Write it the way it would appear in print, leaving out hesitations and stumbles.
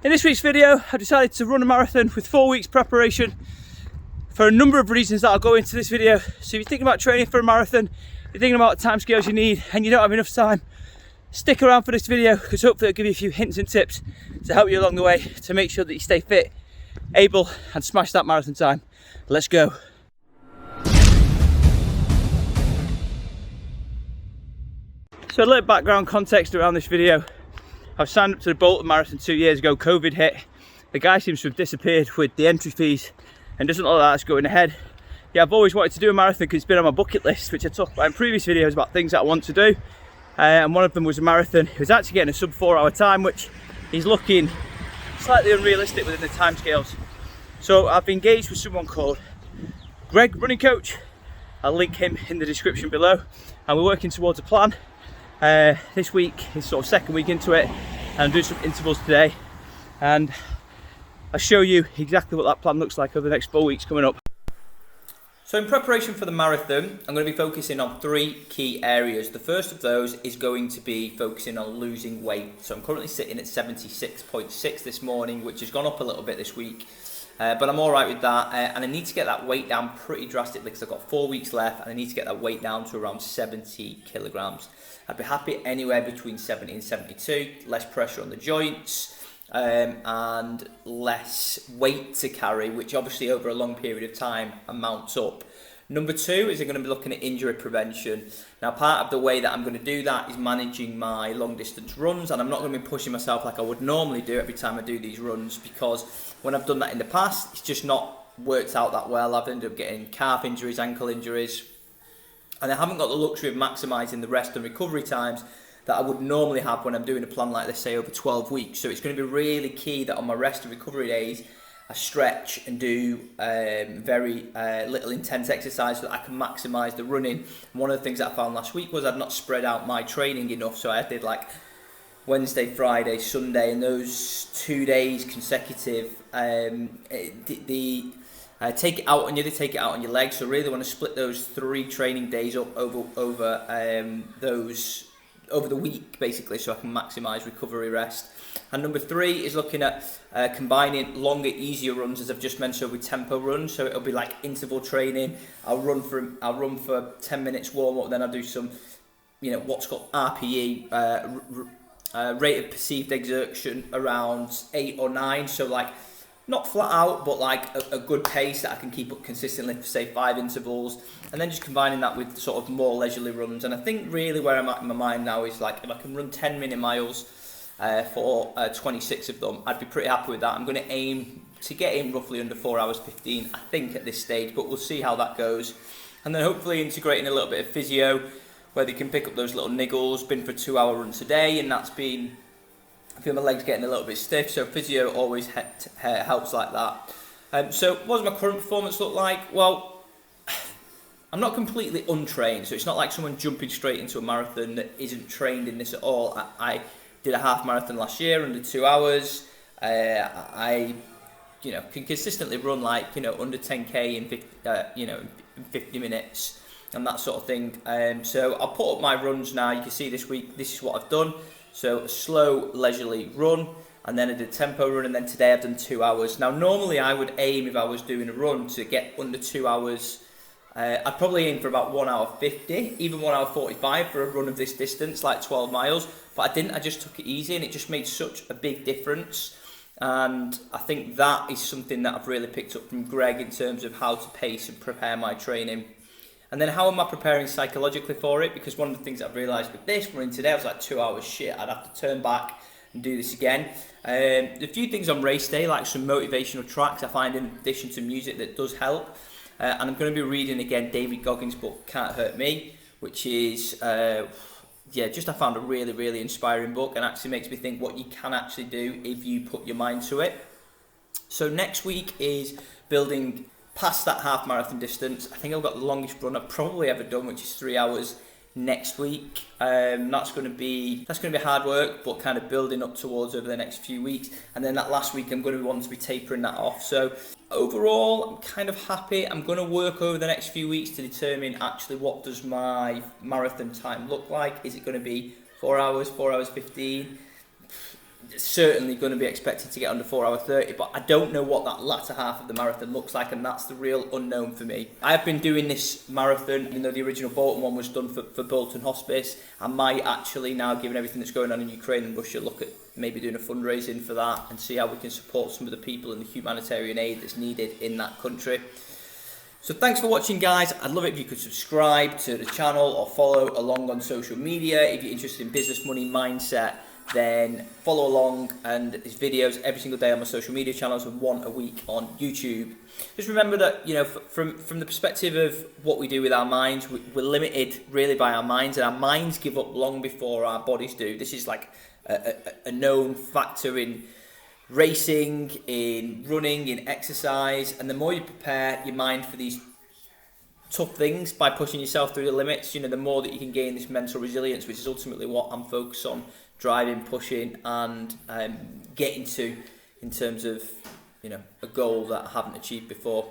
In this week's video, I decided to run a marathon with 4 weeks preparation for a number of reasons that I'll go into this video. So if you're thinking about training for a marathon, you're thinking about the timescales you need and you don't have enough time, stick around for this video because hopefully it'll give you a few hints and tips to help you along the way to make sure that you stay fit, able and smash that marathon time. Let's go. So a little background context around this video. I was signed up to the Bolton Marathon 2 years ago. COVID hit. The guy seems to have disappeared with the entry fees and doesn't look like that's going ahead. Yeah, I've always wanted to do a marathon because it's been on my bucket list, which I talked about in previous videos about things that I want to do. And one of them was a marathon. It was actually getting a sub 4 hour time, which is looking slightly unrealistic within the timescales. So I've engaged with someone called Greg, running coach. I'll link him in the description below. And we're working towards a plan. This week is sort of second week into it, and I'm doing some intervals today, and I'll show you exactly what that plan looks like over the next 4 weeks coming up. So in preparation for the marathon, I'm going to be focusing on 3 key areas. The first of those is going to be focusing on losing weight. So I'm currently sitting at 76.6 this morning, which has gone up a little bit this week. But I'm alright with that, and I need to get that weight down pretty drastically because I've got 4 weeks left and I need to get that weight down to around 70 kilograms. I'd be happy anywhere between 70 and 72, less pressure on the joints and less weight to carry, which obviously over a long period of time amounts up. Number 2 is I'm going to be looking at injury prevention. Now, part of the way that I'm going to do that is managing my long distance runs, and I'm not going to be pushing myself like I would normally do every time I do these runs, because when I've done that in the past, it's just not worked out that well. I've ended up getting calf injuries, ankle injuries, and I haven't got the luxury of maximising the rest and recovery times that I would normally have when I'm doing a plan like this, say over 12 weeks. So it's going to be really key that on my rest and recovery days, I stretch and do very little intense exercise so that I can maximise the running. And one of the things that I found last week was I'd not spread out my training enough, so I did like Wednesday, Friday, Sunday, and those 2 days consecutive, take it out on you, they take it out on your legs. So really want to split those 3 training days up over the week, basically, so I can maximise recovery rest. And number 3 is looking at combining longer, easier runs, as I've just mentioned, with tempo runs. So it'll be like interval training. I'll run for 10 minutes warm up, then I'll do some, what's called RPE, rate of perceived exertion, around 8 or 9. So like not flat out, but like a good pace that I can keep up consistently for say 5 intervals, and then just combining that with sort of more leisurely runs. And I think really where I'm at in my mind now is like if I can run 10-minute miles for 26 of them, I'd be pretty happy with that. I'm going to aim to get in roughly under 4 hours 15, I think, at this stage, but we'll see how that goes. And then hopefully integrating a little bit of physio, where they can pick up those little niggles. Been for 2-hour runs today, and that's been, I feel my legs getting a little bit stiff, so physio always helps like that. So what does my current performance look like? Well, I'm not completely untrained, so it's not like someone jumping straight into a marathon that isn't trained in this at all. I did a half marathon last year under 2 hours. I can consistently run like under 10k in 50 minutes and that sort of thing. So I'll put up my runs now. You can see this week this is what I've done. So a slow, leisurely run, and then I did a tempo run, and then today I've done 2 hours. Now normally I would aim, if I was doing a run, to get under 2 hours. I'd probably aim for about 1 hour 50, even 1 hour 45 for a run of this distance, like 12 miles. But I didn't, I just took it easy, and it just made such a big difference. And I think that is something that I've really picked up from Greg in terms of how to pace and prepare my training. And then how am I preparing psychologically for it? Because one of the things I've realised with this running today, I was like 2 hours shit, I'd have to turn back and do this again. A few things on race day, like some motivational tracks I find in addition to music that does help. And I'm going to be reading again David Goggins' book, Can't Hurt Me, which is, I found a really, really inspiring book, and actually makes me think what you can actually do if you put your mind to it. So next week is building past that half marathon distance. I think I've got the longest run I've probably ever done, which is 3 hours next week. That's going to be hard work, but kind of building up towards over the next few weeks. And then that last week I'm going to want to be tapering that off. So overall, I'm kind of happy. I'm going to work over the next few weeks to determine actually what does my marathon time look like. Is it going to be 4 hours, 4 hours 15? certainly going to be expected to get under 4:30, but I don't know what that latter half of the marathon looks like, and that's the real unknown for me. I've been doing this marathon, even though the original Bolton one was done for Bolton Hospice. I might actually now, given everything that's going on in Ukraine and Russia, look at maybe doing a fundraising for that and see how we can support some of the people and the humanitarian aid that's needed in that country. So thanks for watching, guys. I'd love it if you could subscribe to the channel or follow along on social media. If you're interested in business, money, mindset, then follow along, and there's videos every single day on my social media channels and one a week on YouTube. Just remember that, you know, from the perspective of what we do with our minds, we're limited really by our minds, and our minds give up long before our bodies do. This is like a known factor in racing, in running, in exercise, and the more you prepare your mind for these tough things by pushing yourself through the limits, you know, the more that you can gain this mental resilience, which is ultimately what I'm focused on driving, pushing, and getting to in terms of, you know, a goal that I haven't achieved before.